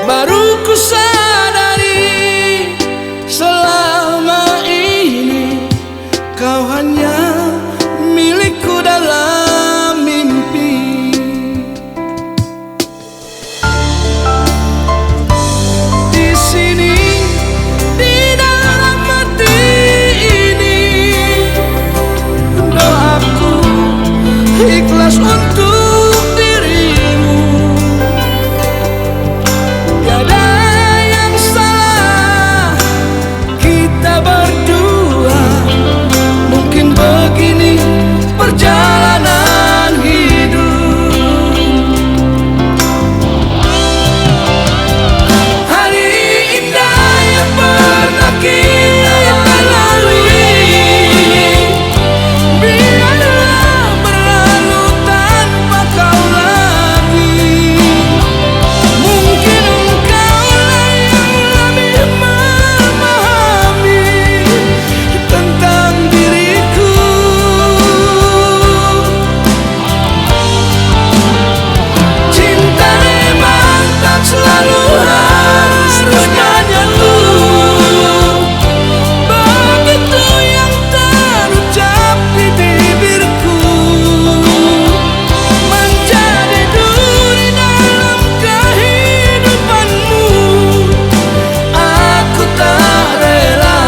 baru ku sadari selama ini kau hanya milikku dalam mimpi. Di sini, di dalam hati ini, doaku ikhlas untuk dirimu. Tiada yang salah kita berdua. Mungkin begini perjalanan hidup. Hari indah yang pernah kita lalui, biarlah berlalu tanpa kau lagi. Mungkin engkaulah yang lebih memahami tentang diriku. Cinta memang tak selalu harus menyatu. Begitu yang terucap di bibirku, menjadi duri dalam kehidupanmu. Aku tak rela.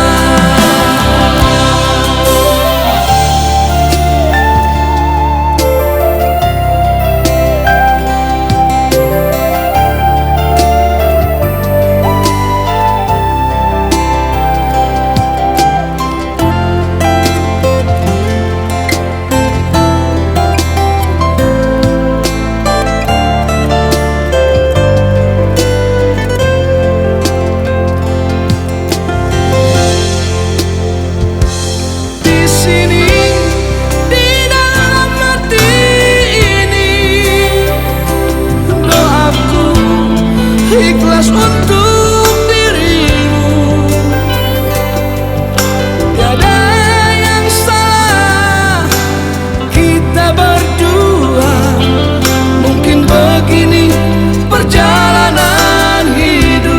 Di sini, di dalam hati ini, doaku ikhlas untuk dirimu. Tiada yang salah kita berdua. Mungkin begini perjalanan hidup.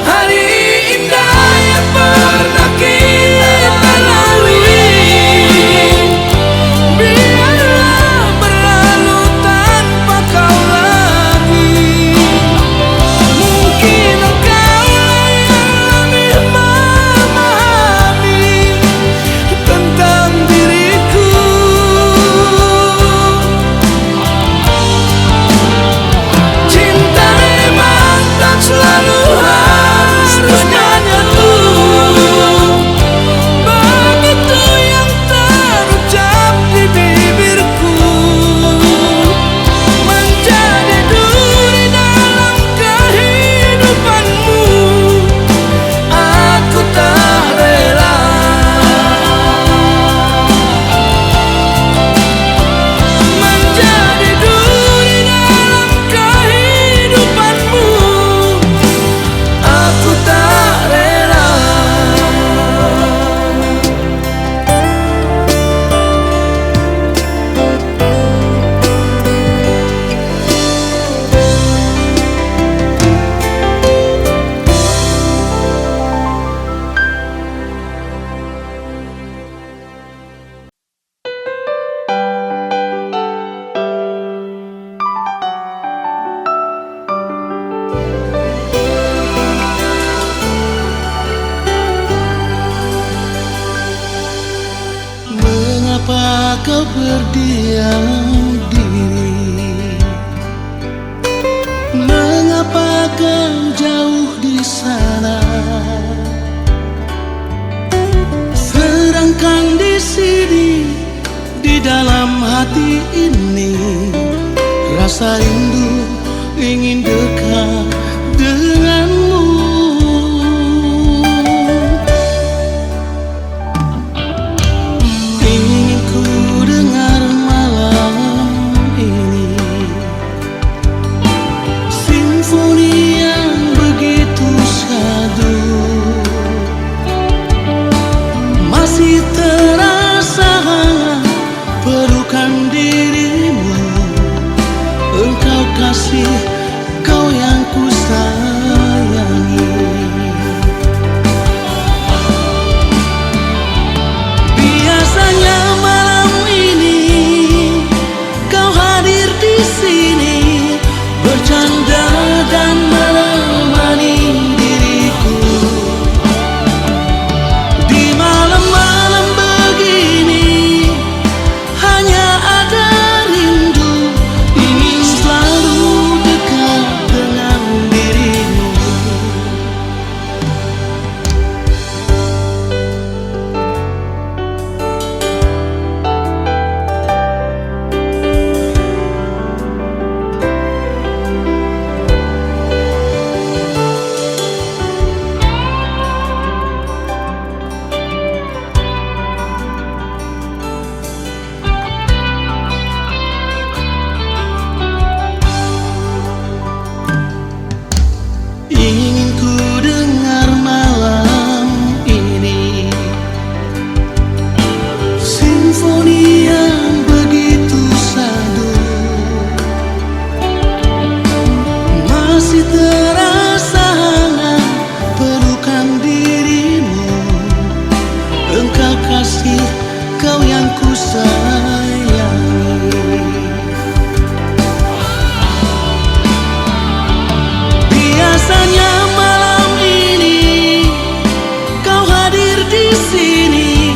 Hari indah yang pernah kita lalui, biarlah berlalu tanpa kau lagi. Mungkin engkaulah yang lebih memahami tentang diriku. Cinta memang tak selalu harus menyatu. Begitu yang terucap di bibirku, menjadi duri dalam kehidupanmu. Aku tak rela. Menjadi duri dalam kehidupanmu. Aku tak rela. Mengapa kau berdiam diri? Mengapa kau jauh di sana? Sedangkan di sini, di dalam hati ini, rasa rindu ingin dekat denganmu. Ingin ku dengar malam ini simfoni yang begitu syahdu. Masih terasa hangat pelukan dirimu. kasih, kau yang ku sayangi. Biasanya malam ini kau hadir di sini, bercanda dan menemani diriku. Di malam-malam begini hanya ada rindu, ingin selalu dekat dengan dirimu. Ingin ku dengar malam ini simfoni yang begitu sadu, masih terasa hangat pelukan dirimu. Engkau kasih, kau yang ku sayangi. Biasanya malam ini kau hadir di sini,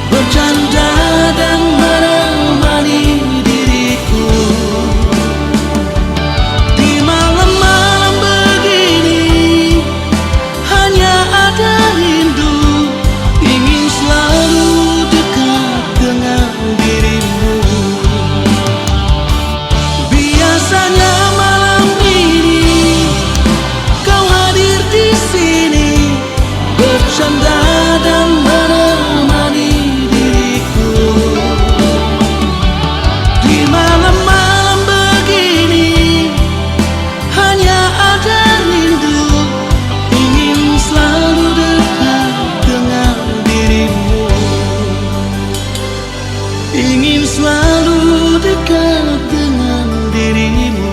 bercanda dan menemani diriku. Di malam-malam begini hanya ada rindu, ingin selalu dekat dengan dirimu. Biasanya malam ini kau hadir di sini, bercanda dan menemani diriku. Di malam-malam begini hanya ada rindu, ingin selalu dekat dengan dirimu. Ingin selalu dekat dengan dirimu.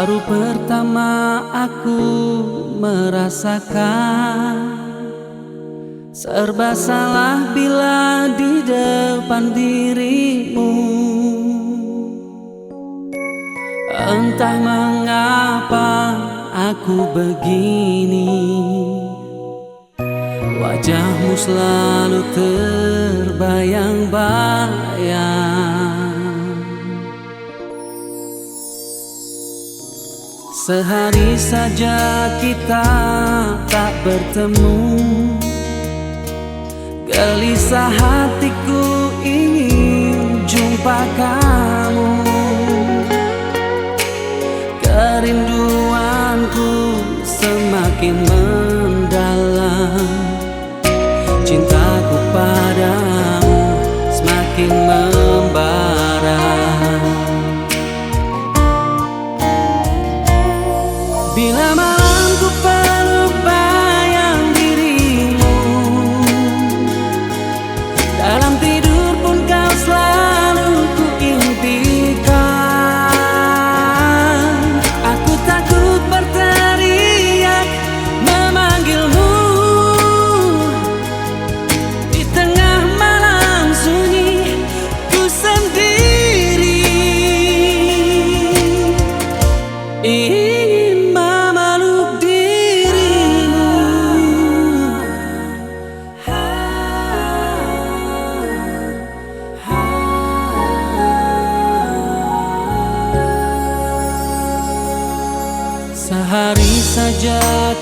Baru pertama aku merasakan serba salah bila di depan dirimu. Entah mengapa aku begini, wajahmu selalu terbayang-bayang. Sehari saja kita tak bertemu, gelisah hatiku ingin jumpa kamu. Kerinduanku semakin mendalam, cintaku padamu semakin membara. Bila malam ku peluk bayang dirimu, dalam tidur pun kau selalu ku impikan. Aku takut berteriak, memanggil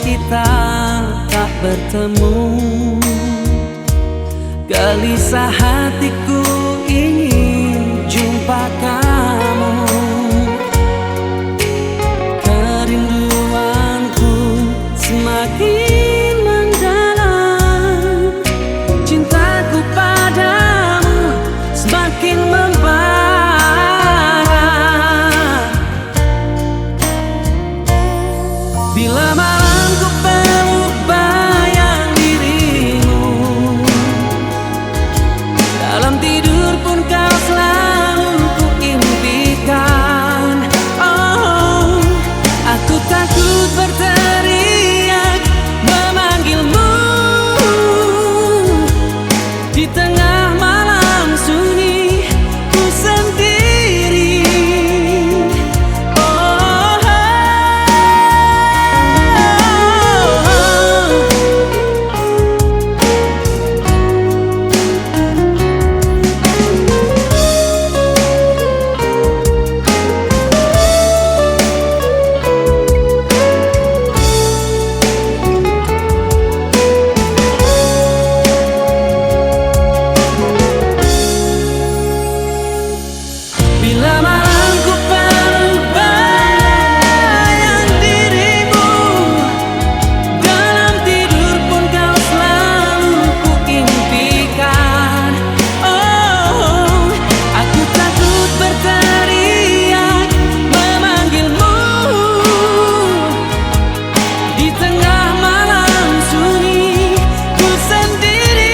kita tak bertemu. Gelisah hatiku ingin jumpa kamu. Kerinduanku semakin mendalam. Cintaku padamu semakin membara. Bila malam ku peluk bayang dirimu, dalam tidur pun kau selalu ku impikan. Oh, aku takut berteriak memanggilmu di tengah malam sunyi ku sendiri. Bila malam ku peluk bayang dirimu, dalam tidur pun kau selalu ku impikan. Oh, aku takut berteriak memanggilmu di tengah malam sunyi ku sendiri.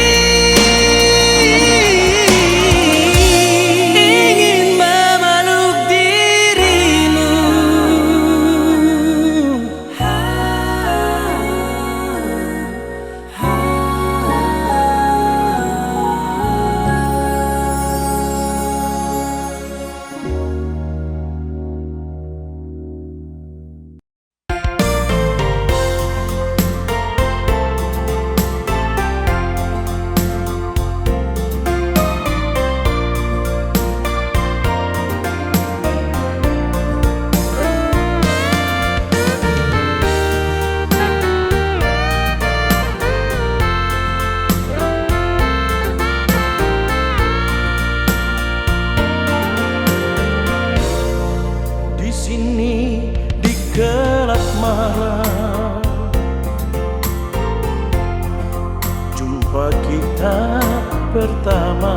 Di sini di gelap malam, jumpa kita pertama.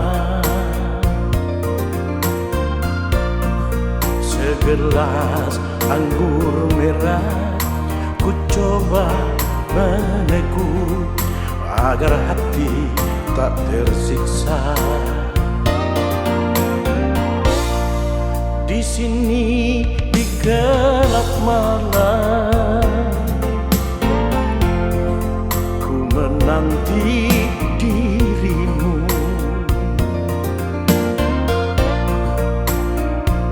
Segelas anggur merah ku coba meneguk agar hati tak tersiksa. Di sini di gelap malam, ku menanti dirimu.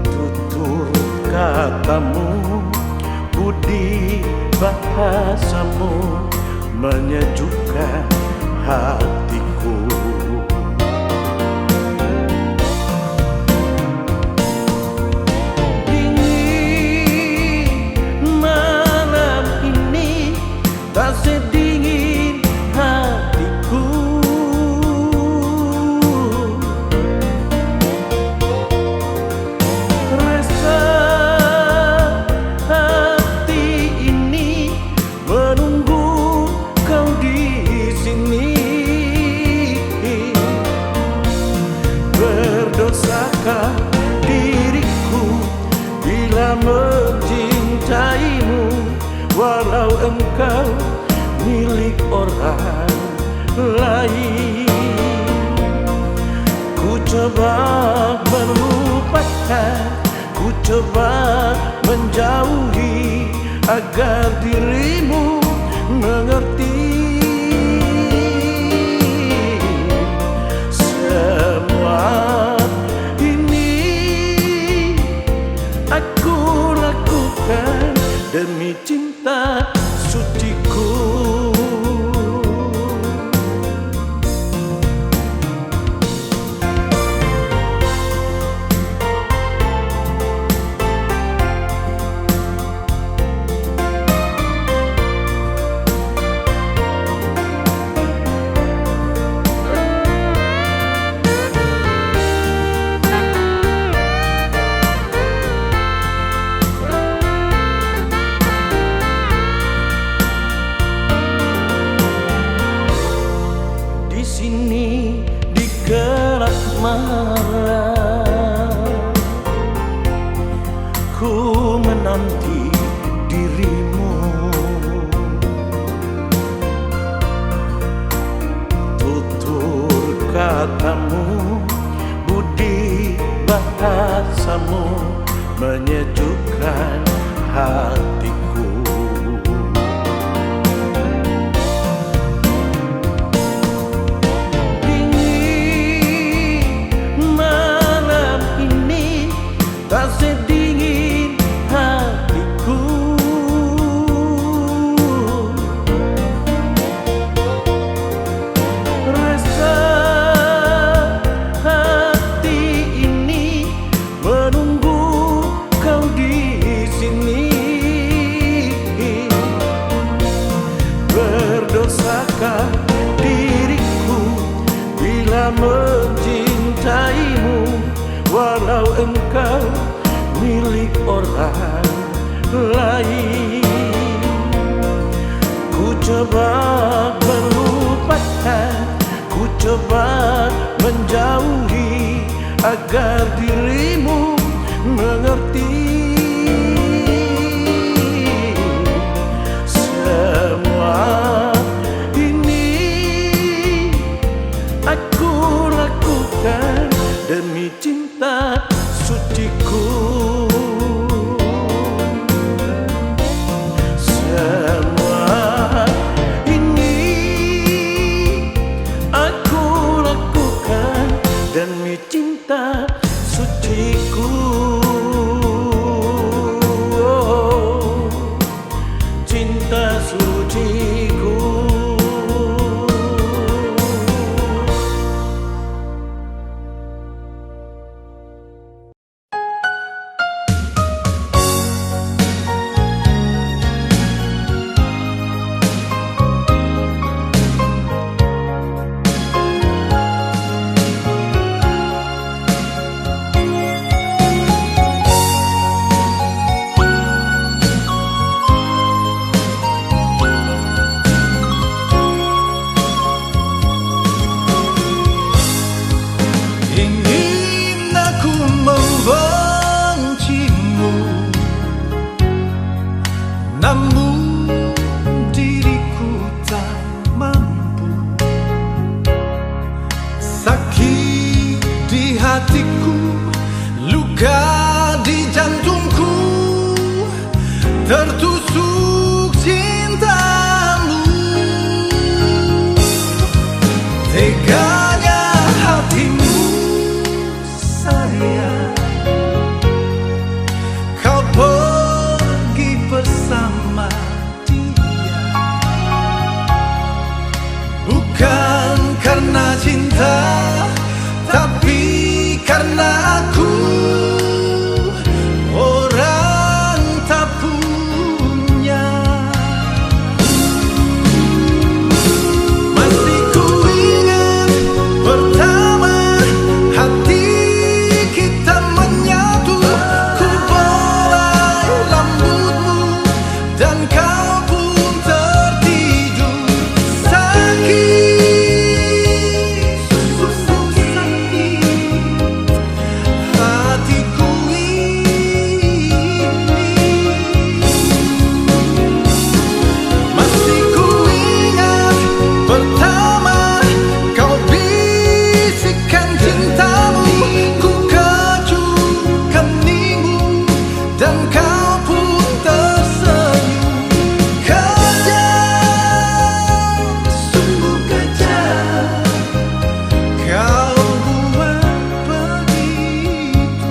Tutur katamu, budi bahasamu menyejukkan hatiku. Tak sedingin hatiku, rasa hati ini menunggu kau di sini. Berdosakah diriku bila mencintaimu, walau engkau milik orang lain? Ku coba melupakan, ku coba menjauhi agar dirimu mengerti. Semua ini aku lakukan demi cinta suciku. asmara. Ku menanti dirimu, tutur katamu, budi bahasamu menyejukkan hatiku. Dingin malam ini tak sedingin hatiku. Rasa hati ini menunggu kau di sini. Berdosakah diriku bila mencintaimu, walau engkau milik orang lain. Ku coba melupakan, ku coba menjauhi agar dirimu mengerti. Semua ini aku lakukan demi cinta suciku. Semua ini aku lakukan demi cinta suciku. Cinta suciku. Ingin aku membencimu, namun diriku tak mampu. Sakit di hatiku, luka di jantungku, tertusuk cintamu. Teganya hatimu sayang, kau pergi bersama dia. Bukan karena cinta, tapi karena aku orang tak punya. Masih ku ingat pertama hati kita menyatu. Ku belai rambutmu dan kau pun tertidur. Sakit, sungguh sakit hatiku ini. Masih ku ingat pertama kau bisikan cintamu. Ku kecup keningmu dan kau pun tersenyum. Kejam, sungguh kejam, kau buat begitu.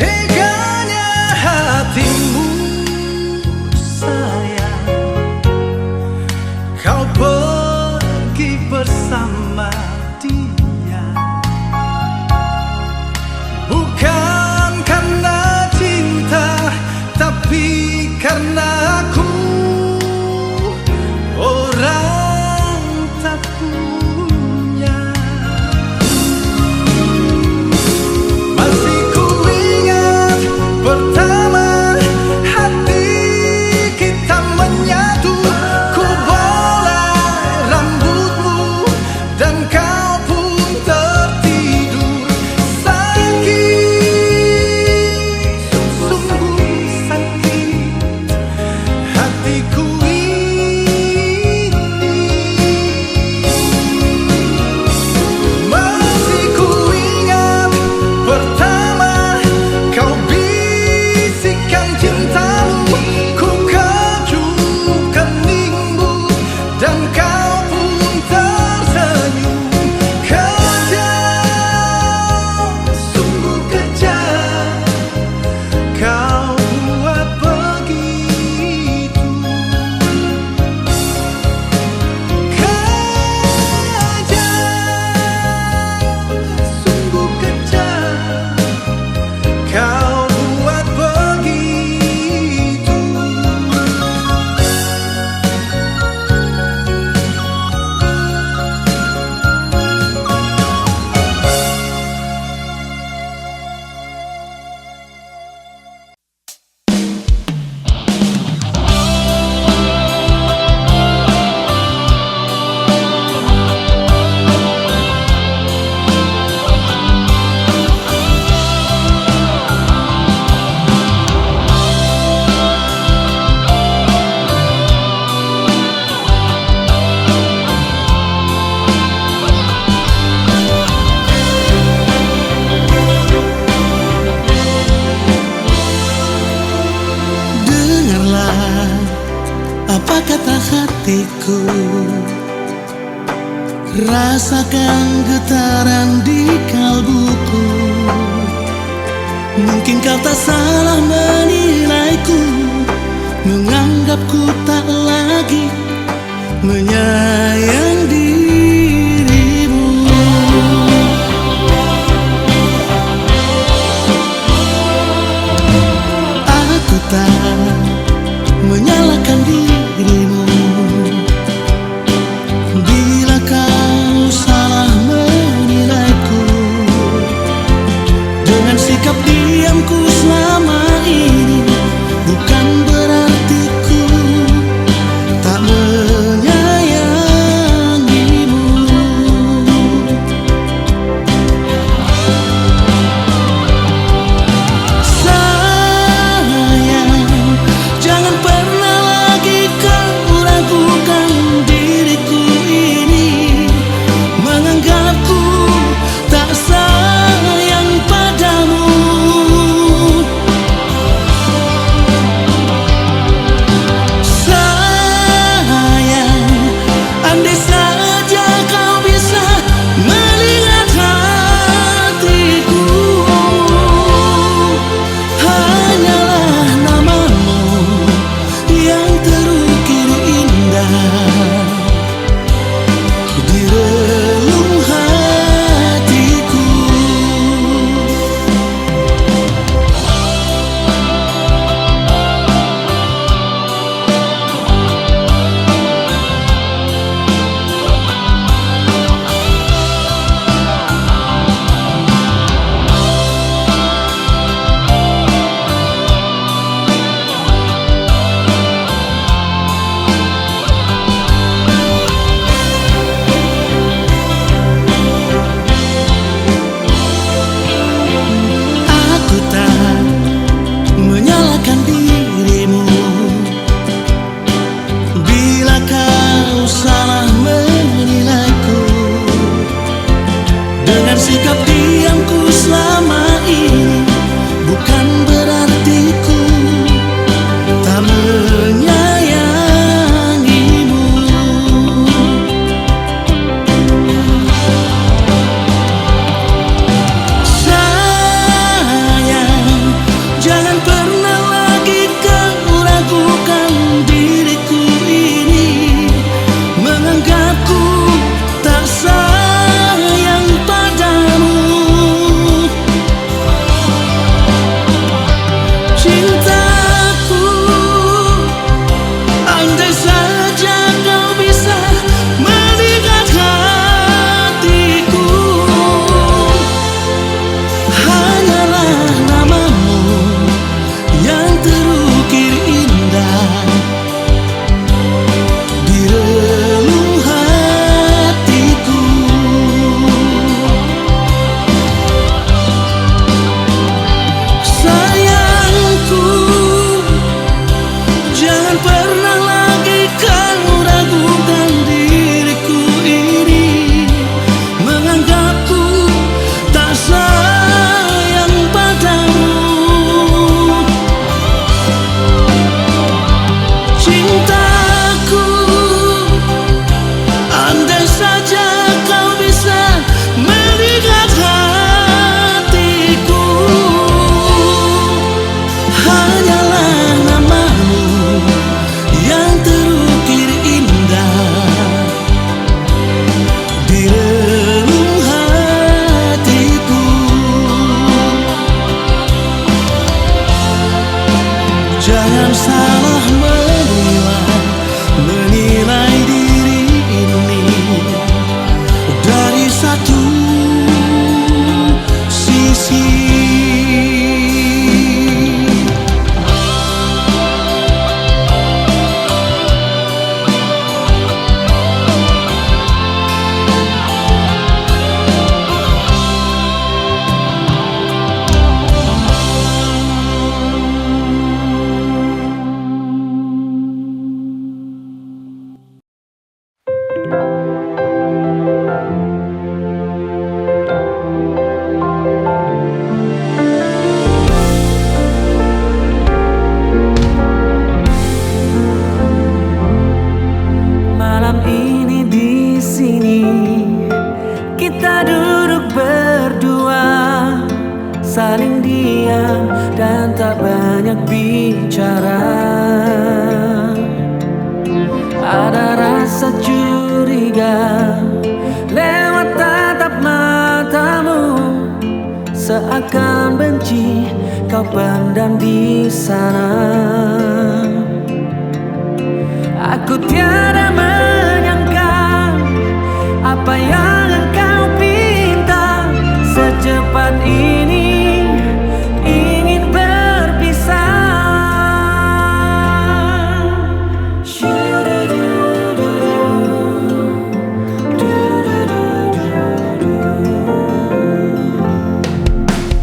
Teganya hatimu sayang, kau pergi bersama dia. Rasakan getaran di kalbuku. Mungkin kau tak salah menilaiku, menganggapku tak lagi menyayang dirimu. Aku tak menyalahkan dirimu bila kau salah menilaiku. Dengan sikap diamku selama ini, bukan berarti ku tak menyayangimu. Sayang, jangan pernah lagi kau ragukan diriku ini, menganggapku tak sayang padamu. Sayang, andai saja kau bisa melihat hatiku, hanyalah namamu yang terukir indah di relung hatiku. Aku tak menyalahkan dirimu bila kau salah menilaiku. Dengan sikap diamku selama ini, bukan berarti ku tak menyayangimu. Sayang, jangan pernah lagi kau ragukan diriku ini, menganggapku tak sayang padamu. Cintaku, andai saja kau bisa melihat hatiku, hanyalah namamu yang terukir indah di relung hatiku. Sayangku, jangan pernah lagi kau ragukan diriku ini, menganggapku tak sayang padamu. Cintaku, andai saja kau bisa melihat hatiku, hanyalah namamu yang terukir indah di relung hatiku. Jangan salah menilai diri ini dari satu sisi. Malam ini di sini banyak bicara. Ada rasa curiga lewat tatap matamu, seakan benci kau pendam di sana. Aku tiada menyangka apa yang engkau pinta secepat ini ingin berpisah.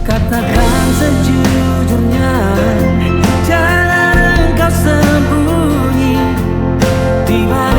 Katakan sejujurnya, jangan engkau sembunyi di mana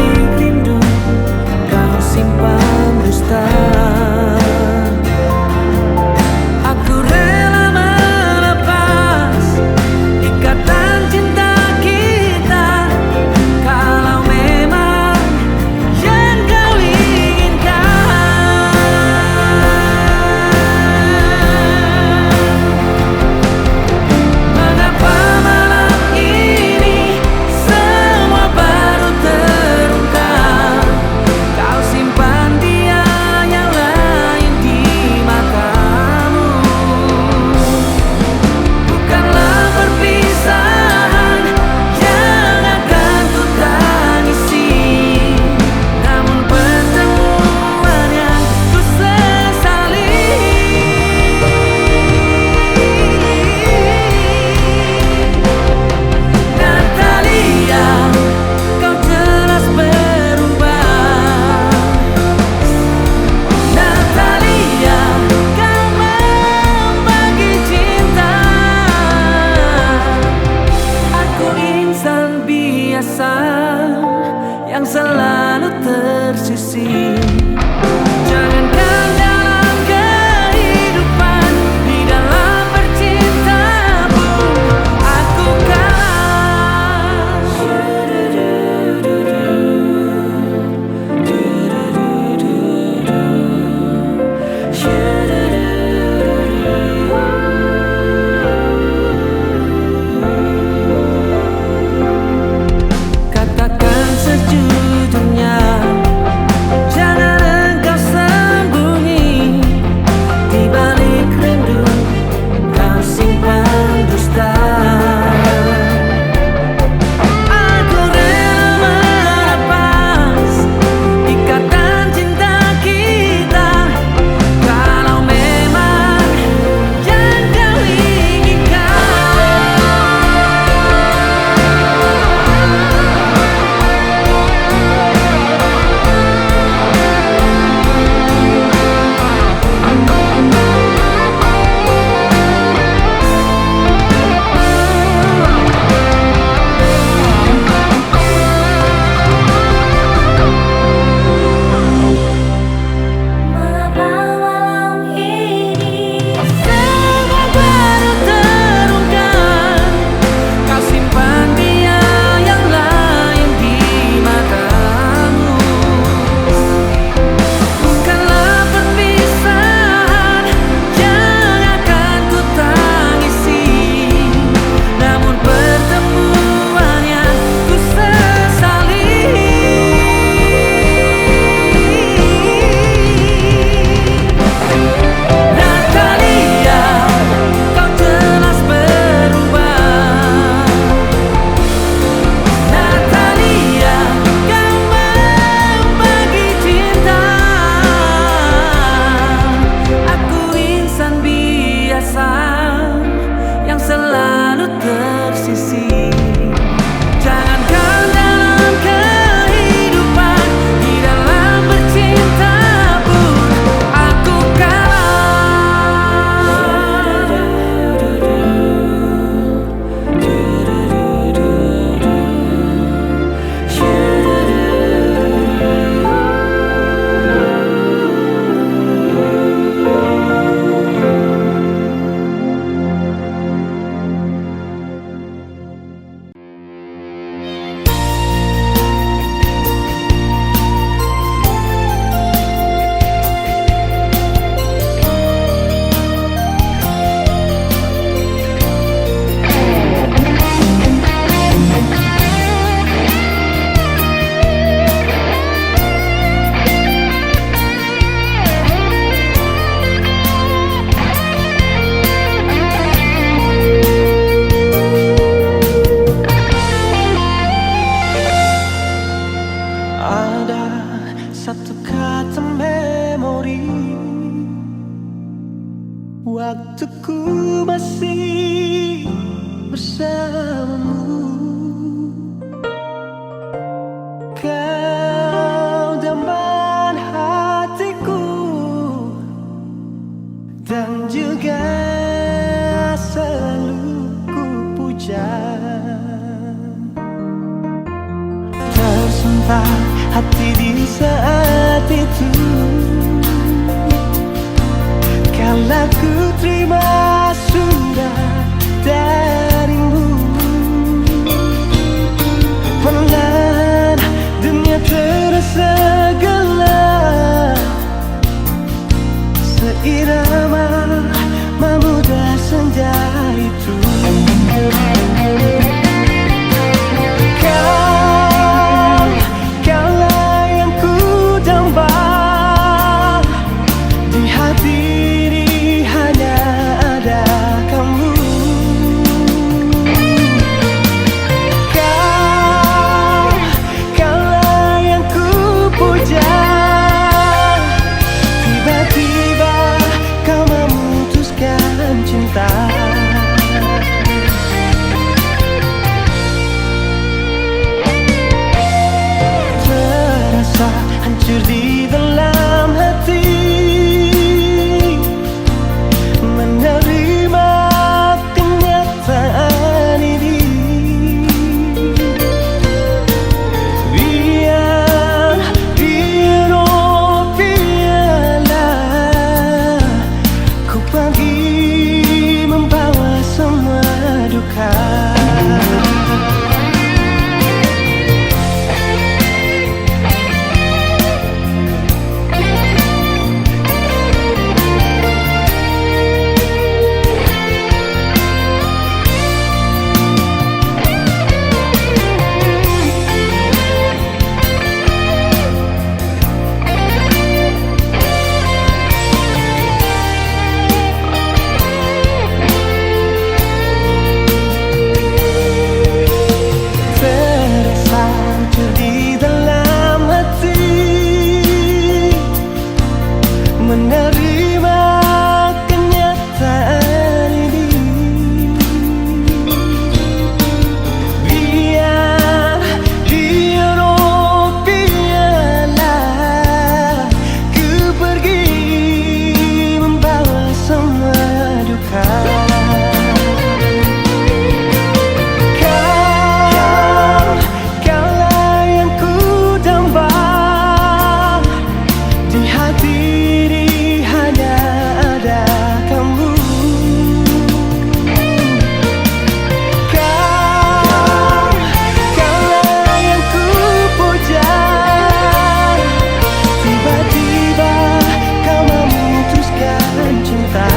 irama memudah senja itu. Kaulah yang ku damba, di hati ini hanya ada kamu. Kaulah yang ku puja, tiba-tiba kau memutuskan cinta. Terasa hancur di dalam hati menerima kenyataan ini. Biar biarlah ku pergi membawa semua duka. Terasa hancur di dalam hati menerima kenyataan ini. Biar biarlah ku pergi membawa semua duka. Kaulah yang ku damba, di hati ini hanya ada kamu. Kaulah yang ku puja, tiba-tiba kau memutuskan cinta.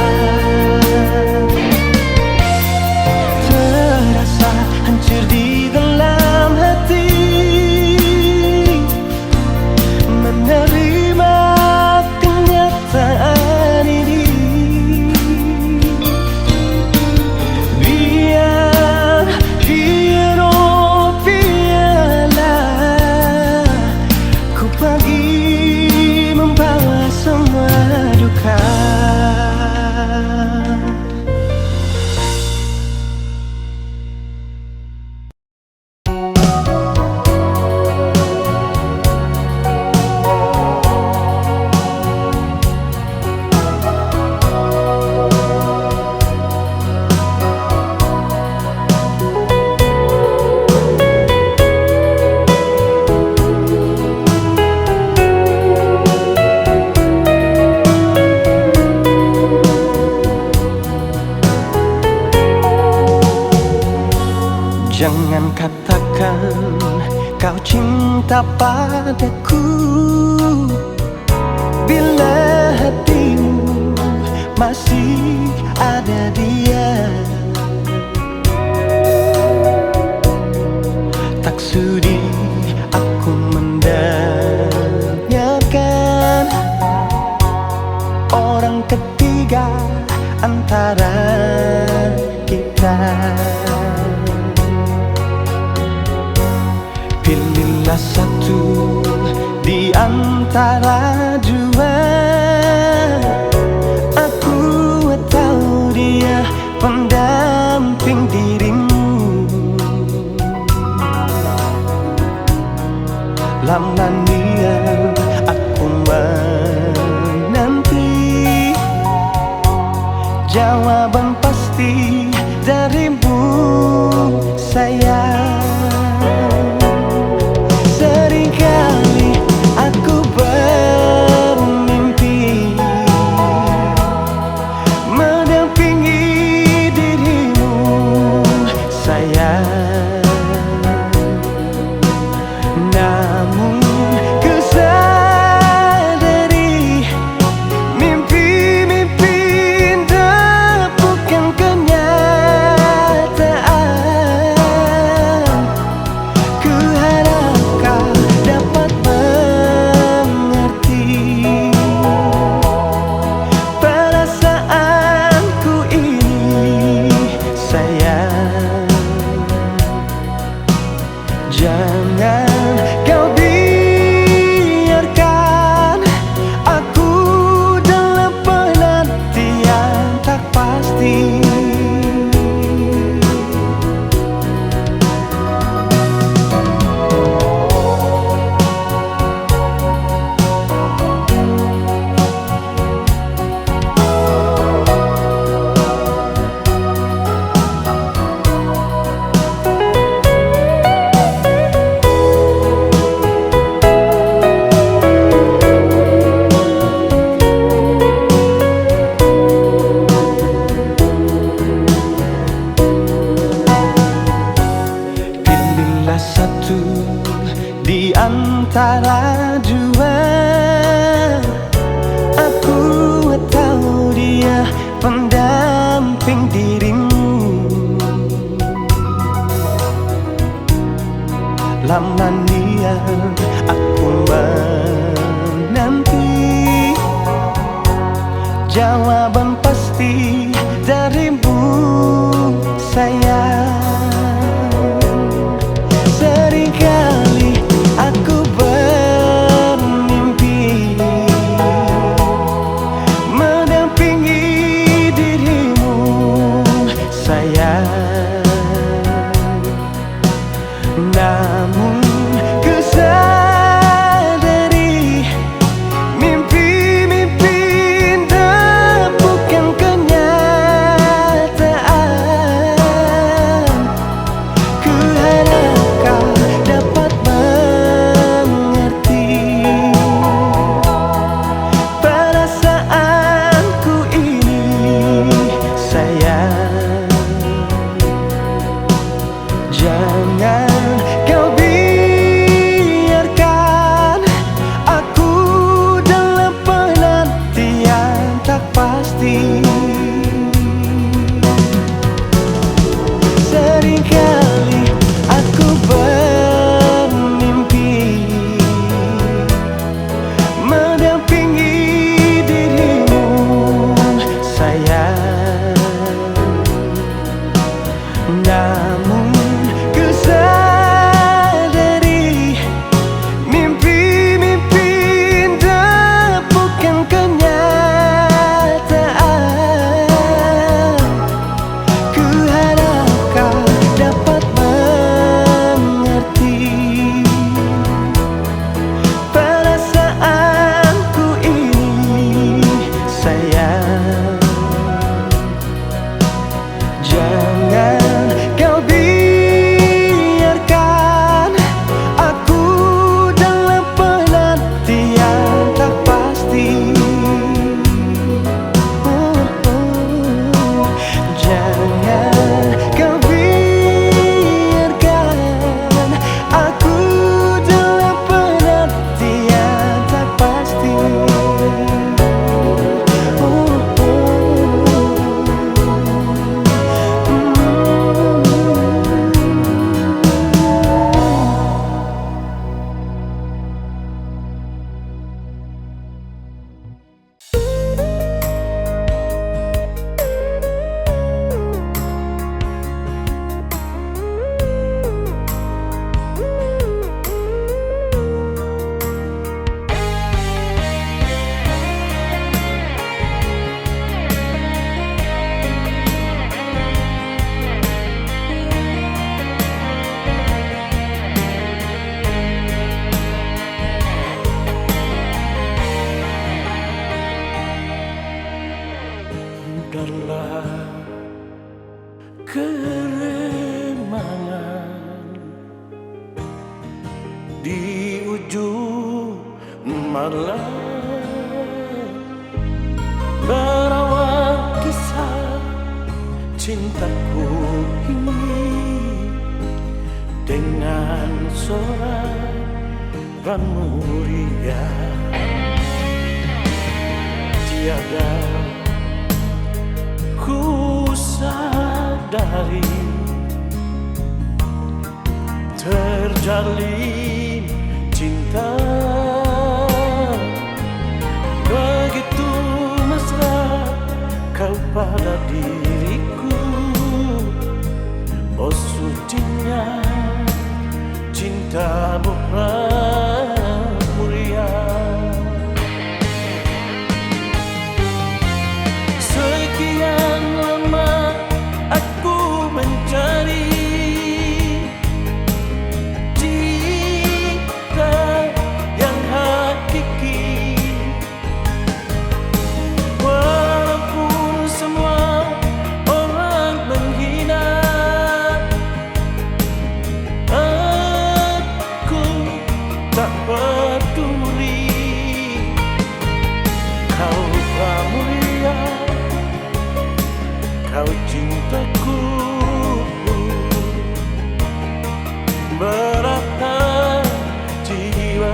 Terasa hancur di dalam hati menerima kenyataan ini. Biar biarlah ku pergi membawa semua duka. Jangan katakan kau cinta padaku bila hatimu masih ada dia. Tak sudi aku mendengarkan orang ketiga antara kita. Pilihlah satu di antara dua, aku atau dia pendamping dirimu. Lama niat aku menanti jawaban pasti darimu, sayang. Seringkali aku bermimpi jawaban pasti darimu sayang. Seringkali aku bermimpi mendampingi dirimu sayang, namun ku sadari mimpi-mimpi indah bukan kenyataan. Ku harap kau dapat mengerti perasaanku ini sayang. Jangan kau biarkan aku dalam penantian tak pasti. Seringkali aku bermimpi mendampingi dirimu sayang, namun ku sadari mimpi-mimpi indah bukan kenyataan. Ku harap kau dapat mengerti perasaanku ini sayang. Jangan kau biarkan aku dalam penantian tak pasti. Jangan kau biarkan aku dalam penantian tak pasti. Dalam keremangan di ujung malam, berawal kisah cintaku ini dengan sorak meriah. Tiada ku sadari terjalin cinta begitu mesra kau pada diriku. Oh sucinya cintamu mulia. Sekian lama aku mencari cinta yang hakiki, walaupun semua orang menghina. Aku tak peduli, kau mulia, kau cintaku beratkan jiwa.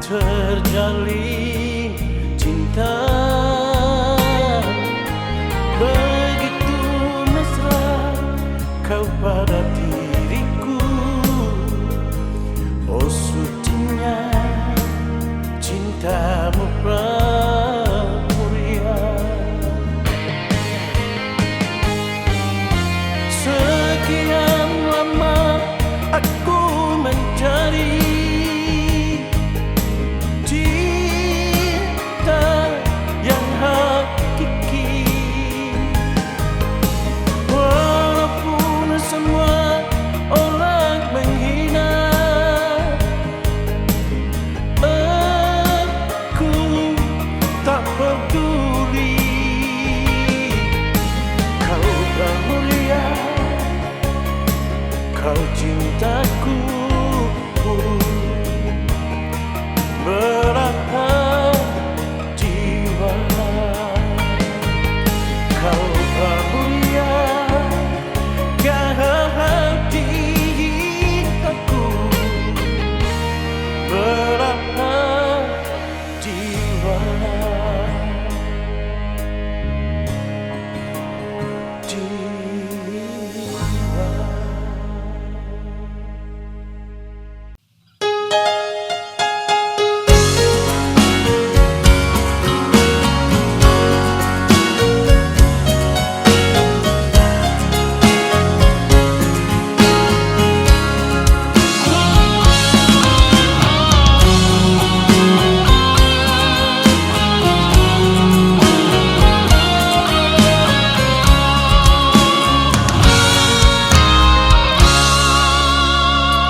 terjalin cinta begitu mesra kau pada diriku. Oh sucinya cintamu pramulia. Sekian lama aku mencari cinta yang hakiki, walaupun semua orang menghina. Aku tak peduli. Kau pramulia, kau cintaku. Berapa jiwa kau pramulia, kau cintaku. Berapa jiwa,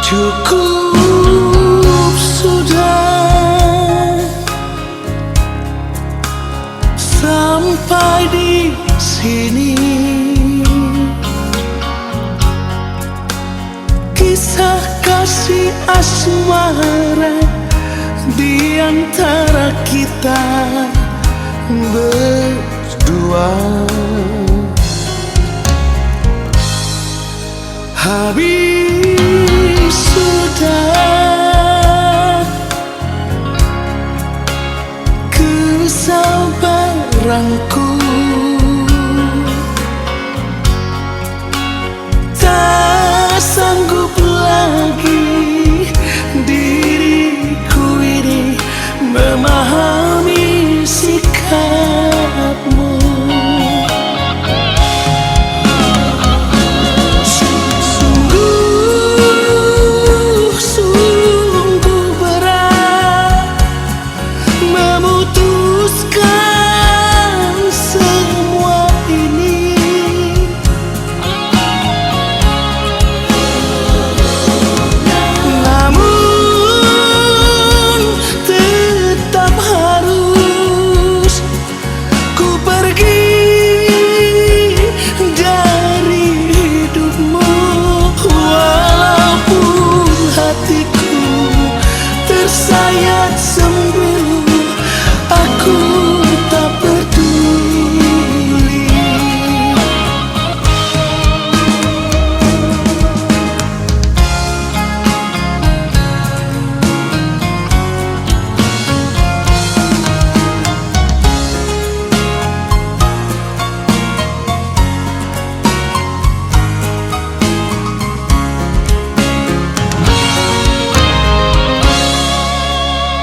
cukup sudah sampai di sini. Kisah kasih asmara di antara kita berdua habis sudah. Kesabaranku tak sanggup lagi diriku ini memahami sikapmu. Sungguh berat memutuskan semua ini. Namun tetap harus ku pergi dari hidupmu, walaupun hatiku tersayat sembilu. Aku tak peduli.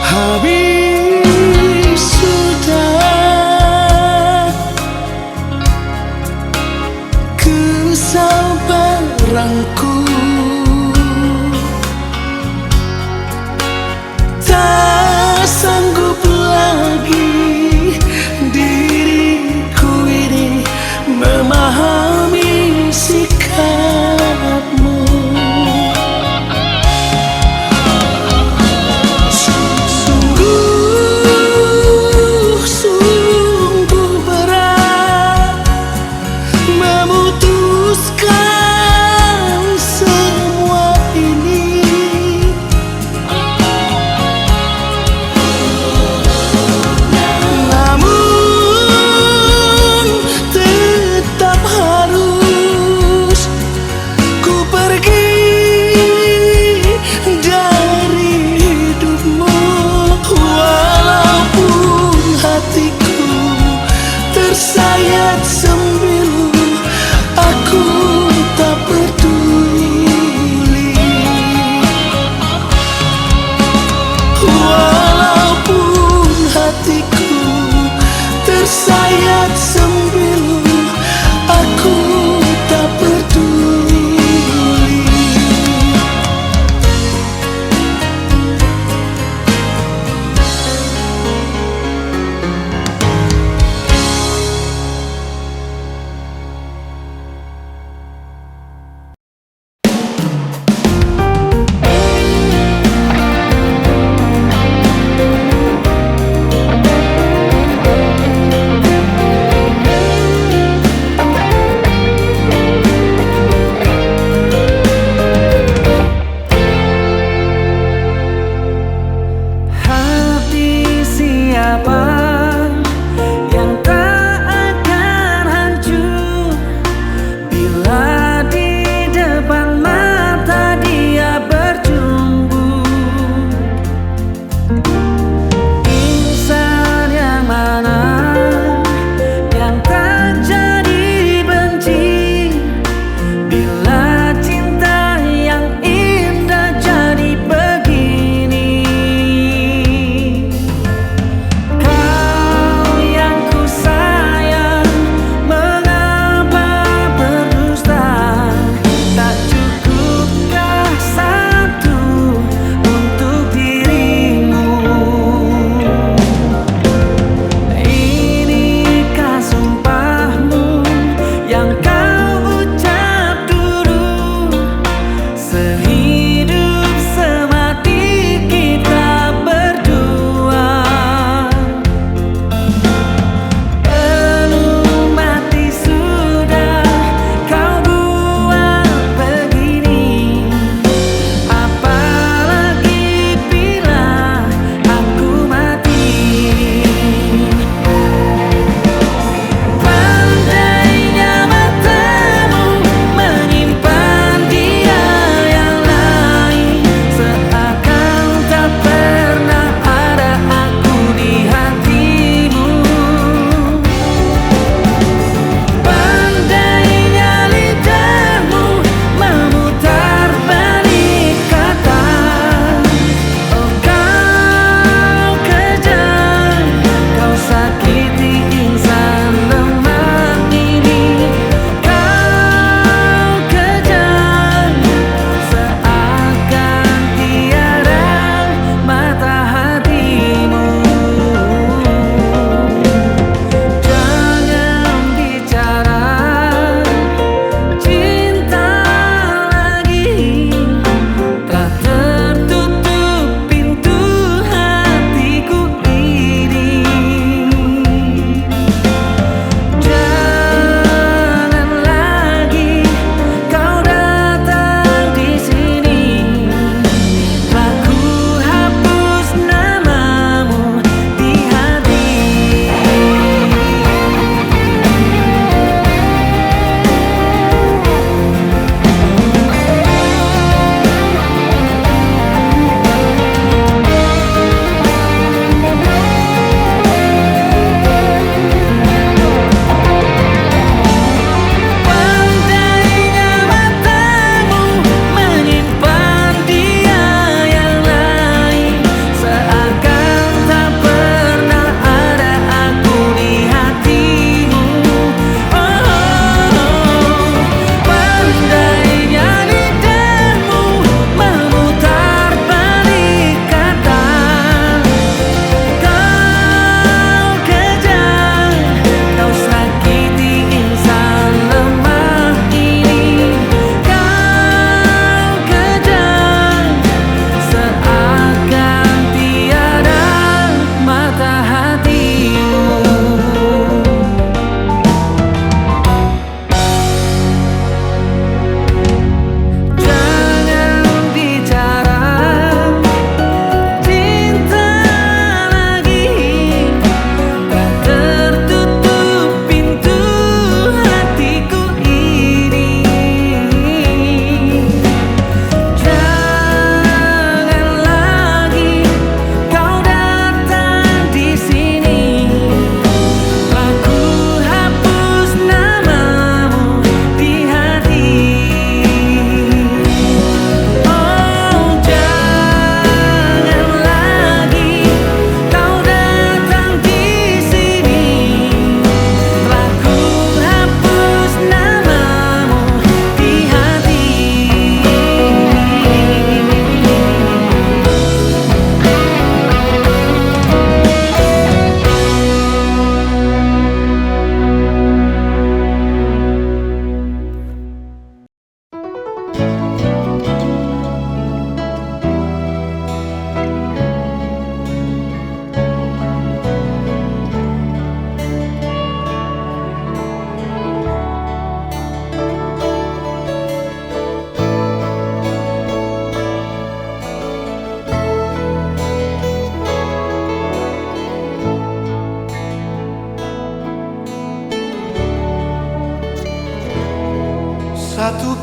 Habis sudah kesabaranku, tak sanggup lagi diriku ini memahami sikapmu. Sungguh tersayat sembilu, aku tak peduli. Walaupun hatiku tersayat sembilu, aku tak peduli.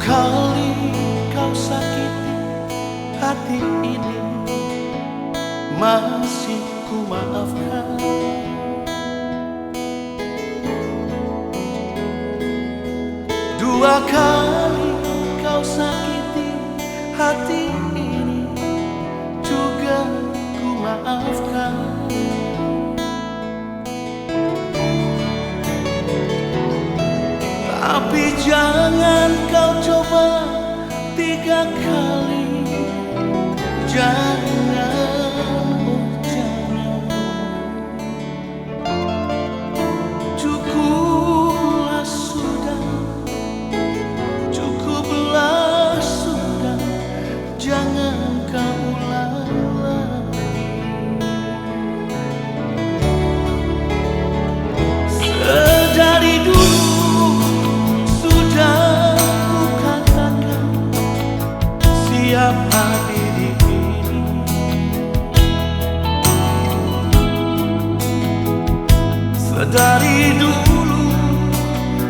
kali kau sakiti hati ini, masih ku maafkan. Dua kali kau sakiti hati ini, juga ku maafkan. Tapi jangan kau coba tiga kali. Jangan, oh jangan. Cukuplah sudah, cukuplah sudah. Jangan kau ulang lagi. Sedari dulu sudah ku katakan, siapa diri ini. Sedari dulu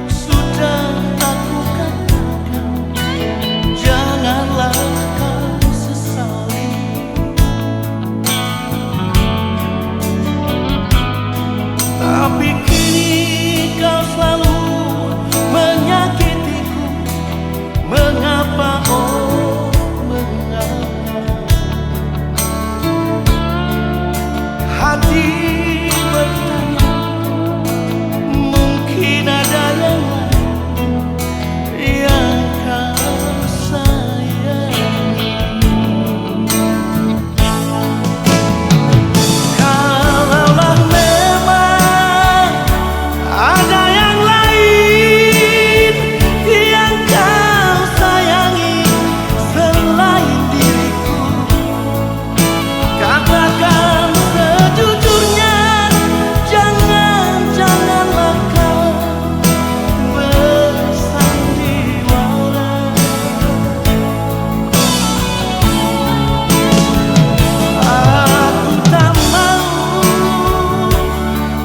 sudah aku katakan, janganlah kau sesali. Tapi kini kau selalu menyakitiku. Mengapa, oh mengapa? Hati bertanya, mungkin ada yang lain yang kau sayangi. Kalaulah memang ada yang lain yang kau sayangi selain diriku, katakan sejujurnya. Janganlah kau bersandiwara.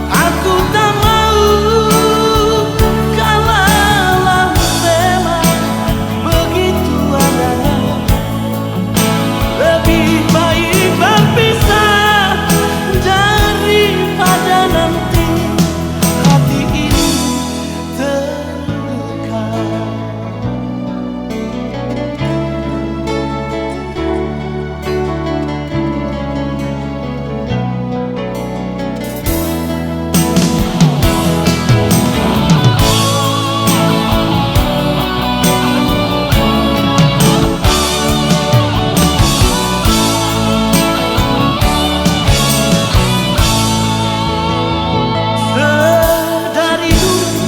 Aku tak mau, kalaulah memang begitu adanya. Lebih baik berpisah daripada nanti hati ini terluka. Sedari dulu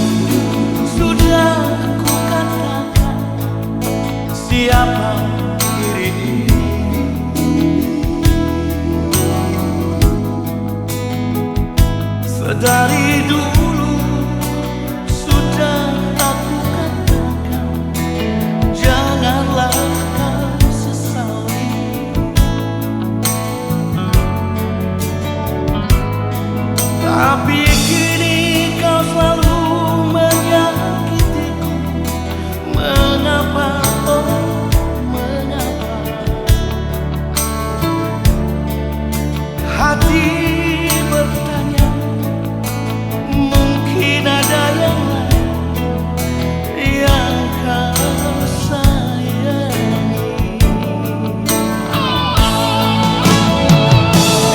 sudah ku katakan, siapa diri ini. Sedari dulu sudah aku katakan, janganlah kau sesali. Tapi kini kau selalu menyakitiku. Mengapa, oh mengapa? Hati bertanya, mungkin ada yang lain yang kau sayangi.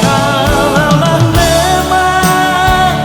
Kalaulah memang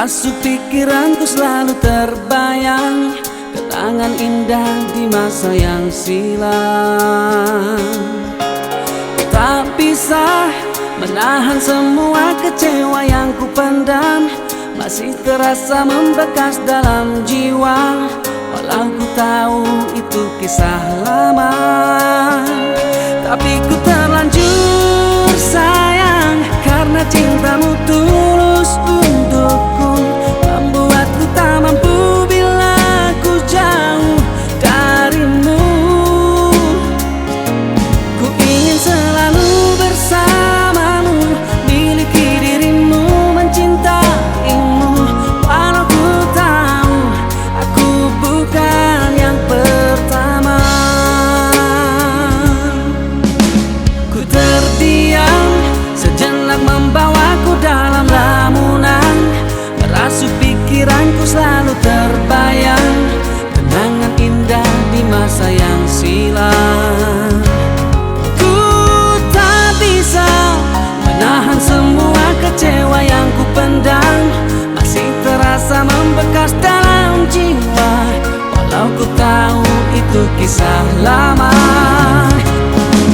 merasuk pikiranku selalu terbayang kenangan indah di masa yang silam. Tak bisa menahan semua kecewa yang kupendam, masih terasa membekas dalam jiwa. Walau ku tahu itu kisah lama, tapi ku terlanjur sayang karena cintamu tulus untukku, membuatku tak mampu bila ku jauh darimu. Ku ingin selalu bersamamu, miliki dirimu, mencintaimu. Walau ku tahu aku bukan yang pertama. Ku terdiam sejenak membawaku dalam lamunan, merasuk pikiranku selalu terbayang kenangan indah di masa yang silam. Ku tak bisa menahan semua kecewa yang ku pendam, masih terasa membekas dalam jiwa. Walau ku tahu itu kisah lama,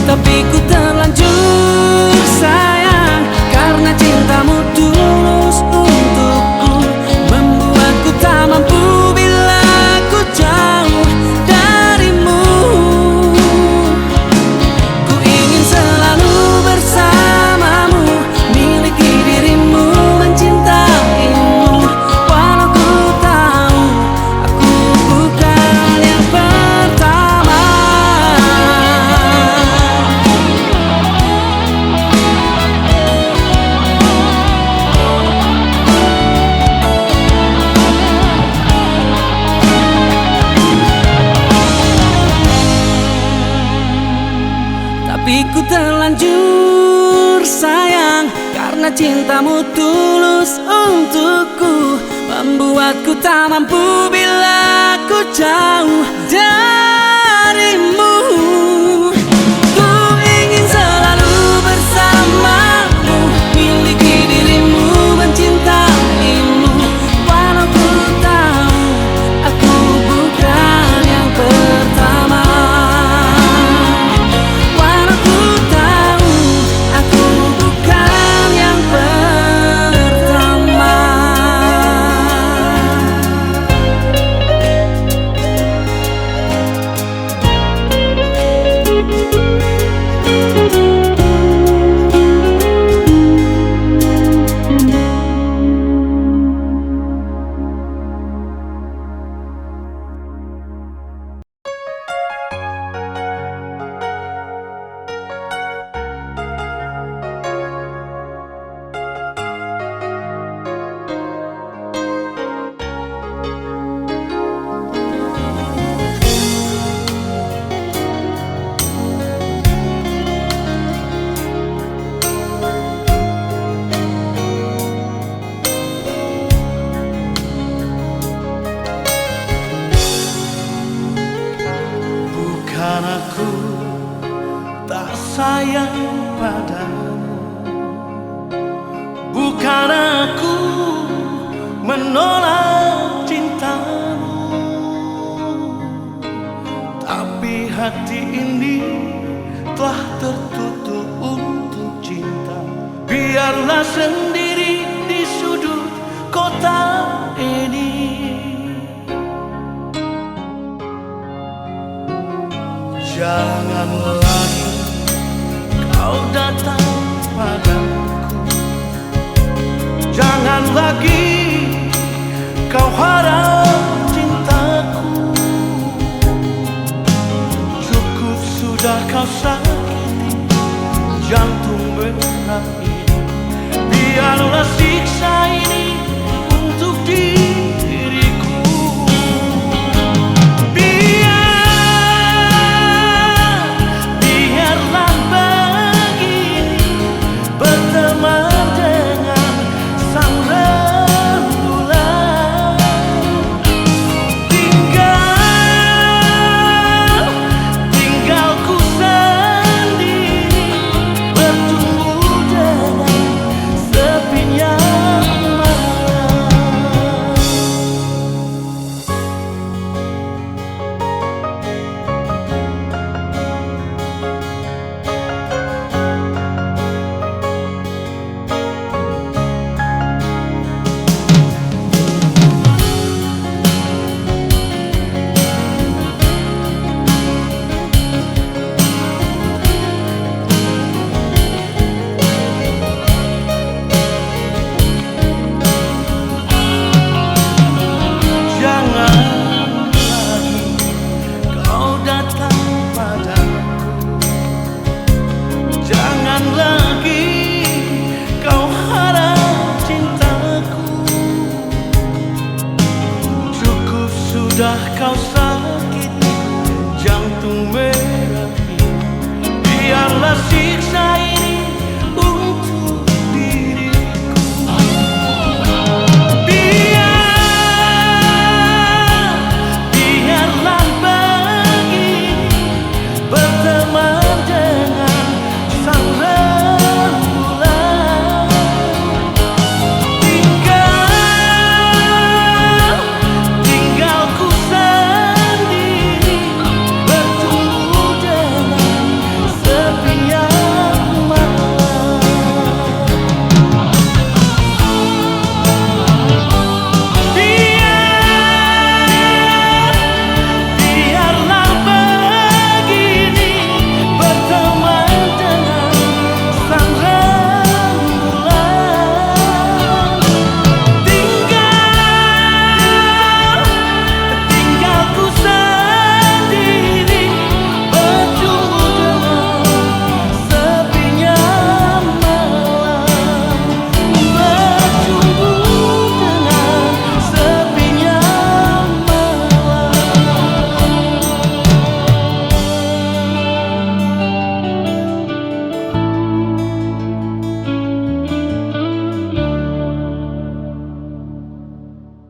tapi ku terlanjur sayang karena cintamu tulus untukku, membuatku tak mampu bila ku jauh darimu. Ku ingin selalu bersamamu, miliki dirimu, mencintaimu. Walau ku tahu aku bukan yang pertama. Tapi ku terlanjur sayang karena cintamu tulus untukku, membuatku tak mampu bila ku jauh darimu. Ku ingin selalu bersamamu, miliki dirimu, mencintaimu. Walau ku tahu aku bukan yang pertama. Walau ku tahu aku bukan yang pertama. Bukan aku tak sayang padamu, bukan aku menolak cintamu, tapi hati ini telah tertutup untuk cinta. Biarlah sendiri di sudut kota ini. Jangan lagi kau datang padaku, jangan lagi kau harap cintaku. Cukup sudah kau sakiti jantung berat ini. Biarlah siksa ini